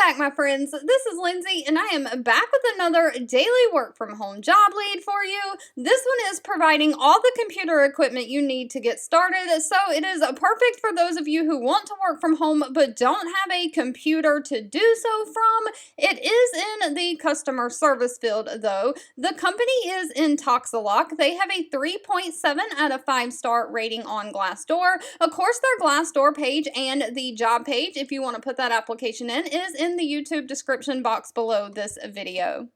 back, my friends. This is Lindsay, and I am back with another daily work from home job lead for you. This one is providing all the computer equipment you need to get started, so it is perfect for those of you who want to work from home but don't have a computer to do so from. It is in the customer service field, though. The company is Intoxalock. They have a 3.7 out of 5-star rating on Glassdoor. Of course, their Glassdoor page and the job page, if you want to put that application in, is in the YouTube description box below this video.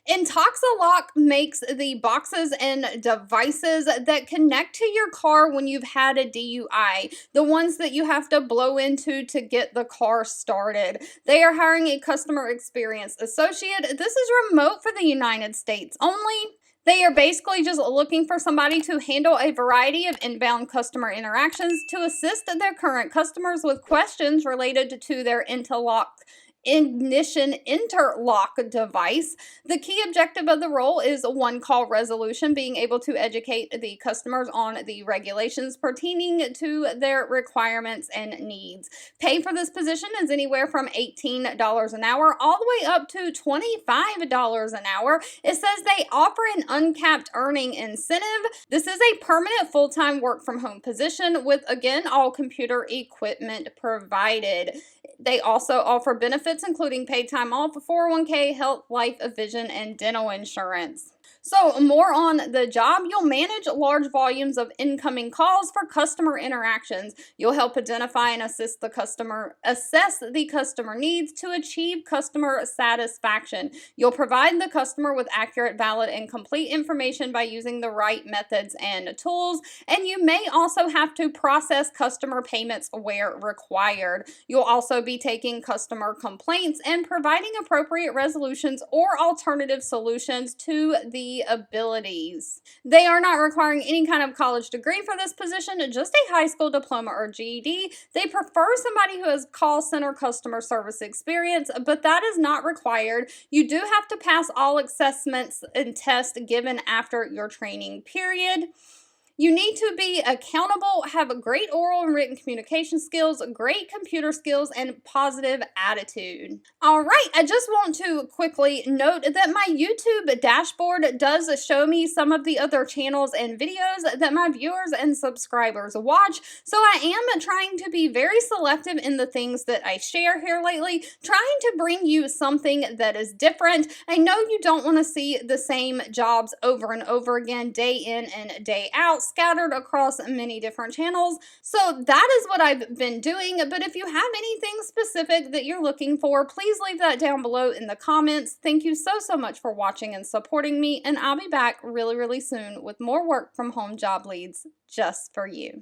Intoxalock makes the boxes and devices that connect to your car when you've had a DUI, the ones that you have to blow into to get the car started. They are hiring a customer experience associate. This is remote for the United States only. They are basically just looking for somebody to handle a variety of inbound customer interactions to assist their current customers with questions related to their ignition interlock device. The key objective of the role is one-call resolution, being able to educate the customers on the regulations pertaining to their requirements and needs. Pay for this position is anywhere from $18 an hour all the way up to $25 an hour. It says they offer an uncapped earning incentive. This is a permanent full-time work-from-home position with, again, all computer equipment provided. They also offer benefits including paid time off, 401k, health, life, vision, and dental insurance. So more on the job. You'll manage large volumes of incoming calls for customer interactions. You'll help identify and assess the customer needs to achieve customer satisfaction. You'll provide the customer with accurate, valid, and complete information by using the right methods and tools. And you may also have to process customer payments where required. You'll also be taking customer complaints and providing appropriate resolutions or alternative solutions to the abilities. They are not requiring any kind of college degree for this position, just a high school diploma or GED. They prefer somebody who has call center customer service experience, but that is not required. You do have to pass all assessments and tests given after your training period. You need to be accountable, have great oral and written communication skills, great computer skills, and positive attitude. All right, I just want to quickly note that my YouTube dashboard does show me some of the other channels and videos that my viewers and subscribers watch. So I am trying to be very selective in the things that I share here lately, trying to bring you something that is different. I know you don't want to see the same jobs over and over again, day in and day out, scattered across many different channels. So that is what I've been doing. But if you have anything specific that you're looking for, please leave that down below in the comments. Thank you so much for watching and supporting me, and I'll be back really soon with more work from home job leads just for you.